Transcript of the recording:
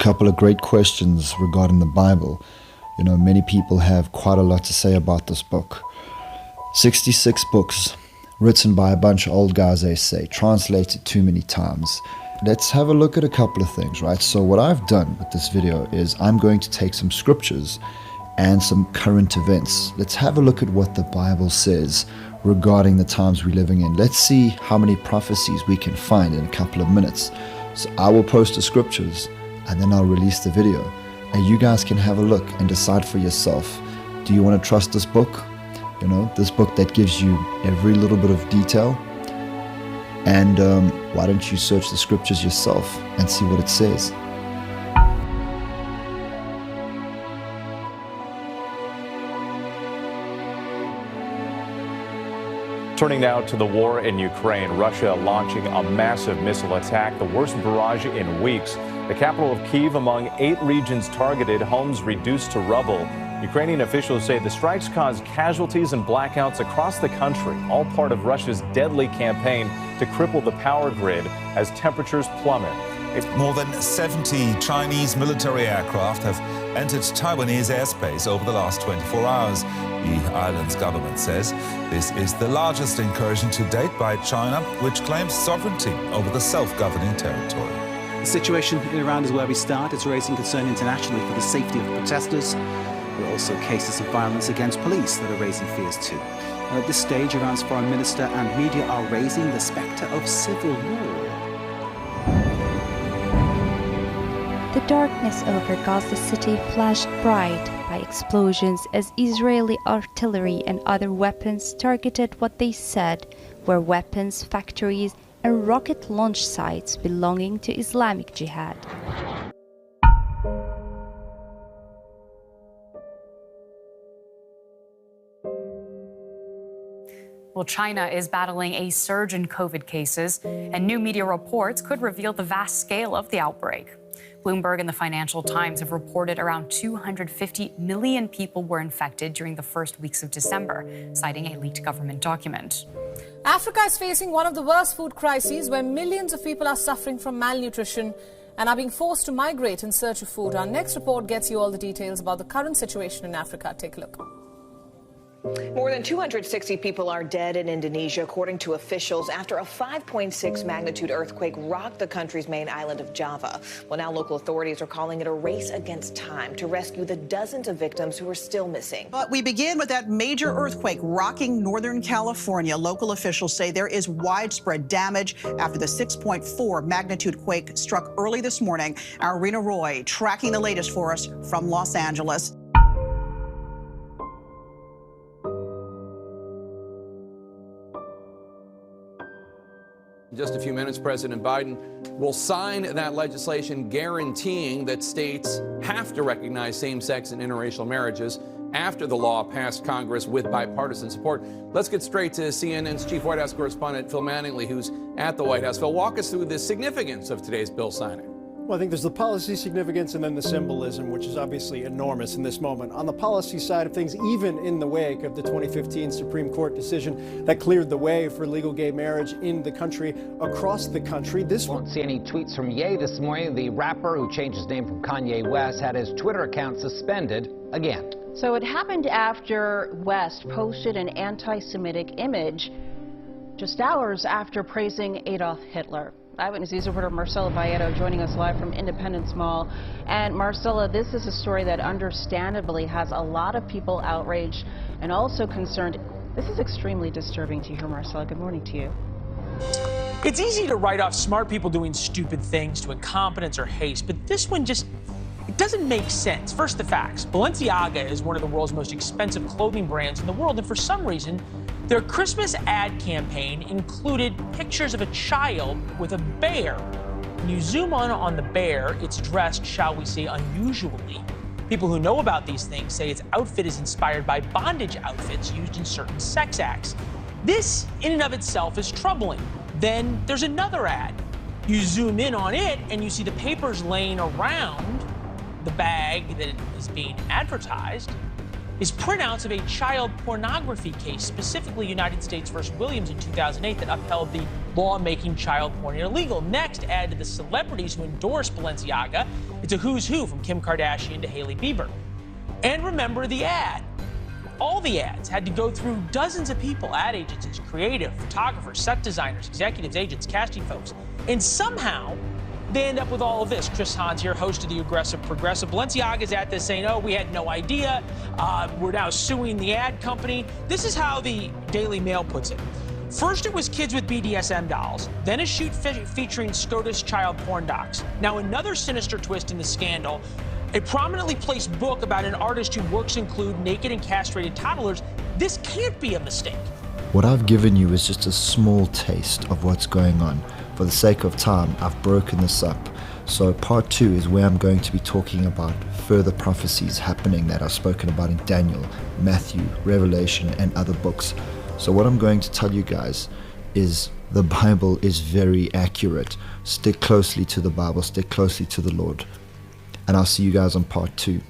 couple of great questions regarding the Bible. You know, many people have quite a lot to say about this book. 66 books, written by a bunch of old guys, they say, translated too many times. Let's have a look at a couple of things, right? So what I've done with this video is I'm going to take some scriptures and some current events. Let's have a look at what the Bible says regarding the times we're living in. Let's see how many prophecies we can find in a couple of minutes. So I will post the scriptures and then I'll release the video. And you guys can have a look and decide for yourself. Do you want to trust this book? You know, this book that gives you every little bit of detail. And why don't you search the scriptures yourself and see what it says? Turning now to the war in Ukraine, Russia launching a massive missile attack, the worst barrage in weeks. The capital of Kyiv among 8 regions targeted, homes reduced to rubble. Ukrainian officials say the strikes caused casualties and blackouts across the country, all part of Russia's deadly campaign to cripple the power grid as temperatures plummet. More than 70 Chinese military aircraft have entered Taiwanese airspace over the last 24 hours. The island's government says this is the largest incursion to date by China, which claims sovereignty over the self-governing territory. The situation in Iran is where we start. It's raising concern internationally for the safety of protesters. There are also cases of violence against police that are raising fears too. At this stage, Iran's foreign minister and media are raising the spectre of civil war. The darkness over Gaza City flashed bright by explosions as Israeli artillery and other weapons targeted what they said were weapons factories and rocket launch sites belonging to Islamic Jihad. Well, China is battling a surge in COVID cases, and new media reports could reveal the vast scale of the outbreak. Bloomberg and the Financial Times have reported around 250 million people were infected during the first weeks of December, citing a leaked government document. Africa is facing one of the worst food crises where millions of people are suffering from malnutrition and are being forced to migrate in search of food. Our next report gets you all the details about the current situation in Africa. Take a look. More than 260 people are dead in Indonesia, according to officials, after a 5.6 magnitude earthquake rocked the country's main island of Java. Well, now local authorities are calling it a race against time to rescue the dozens of victims who are still missing. But we begin with that major earthquake rocking Northern California. Local officials say there is widespread damage after the 6.4 magnitude quake struck early this morning. Our Rena Roy tracking the latest for us from Los Angeles. In just a few minutes, President Biden will sign that legislation guaranteeing that states have to recognize same-sex and interracial marriages after the law passed Congress with bipartisan support. Let's get straight to CNN's chief White House correspondent, Phil Manningly, who's at the White House. Phil, walk us through the significance of today's bill signing. Well, I think there's the policy significance and then the symbolism, which is obviously enormous in this moment. On the policy side of things, even in the wake of the 2015 Supreme Court decision that cleared the way for legal gay marriage in the country, across the country, this won't see any tweets from Ye this morning. The rapper who changed his name from Kanye West had his Twitter account suspended again. So it happened after West posted an anti-Semitic image just hours after praising Adolf Hitler. Eyewitness News reporter Marcela Bayeto joining us live from Independence Mall. And Marcela, this is a story that understandably has a lot of people outraged and also concerned. This is extremely disturbing to hear, Marcela. Good morning to you. It's easy to write off smart people doing stupid things to incompetence or haste, but this one just, it doesn't make sense. First, the facts. Balenciaga is one of the world's most expensive clothing brands in the world, and for some reason, their Christmas ad campaign included pictures of a child with a bear. When you zoom on the bear, it's dressed, shall we say, unusually. People who know about these things say its outfit is inspired by bondage outfits used in certain sex acts. This, in and of itself, is troubling. Then there's another ad. You zoom in on it, and you see the papers laying around the bag that is being advertised is printouts of a child pornography case, specifically United States versus Williams in 2008, that upheld the law making child porn illegal. Next, add to the celebrities who endorse Balenciaga. It's a who's who from Kim Kardashian to Hailey Bieber. And remember the ad. All the ads had to go through dozens of people, ad agencies, creative, photographers, set designers, executives, agents, casting folks. And somehow, they end up with all of this. Chris Hans here, host of the Aggressive Progressive. Balenciaga's at this saying, oh, we had no idea. We're now suing the ad company. This is how the Daily Mail puts it. First, it was kids with BDSM dolls, then a shoot featuring SCOTUS child porn docs. Now, another sinister twist in the scandal, a prominently placed book about an artist whose works include naked and castrated toddlers. This can't be a mistake. What I've given you is just a small taste of what's going on. For the sake of time, I've broken this up. So part 2 is where I'm going to be talking about further prophecies happening that I've spoken about in Daniel, Matthew, Revelation, and other books. So what I'm going to tell you guys is the Bible is very accurate. Stick closely to the Bible, stick closely to the Lord. And I'll see you guys on part 2.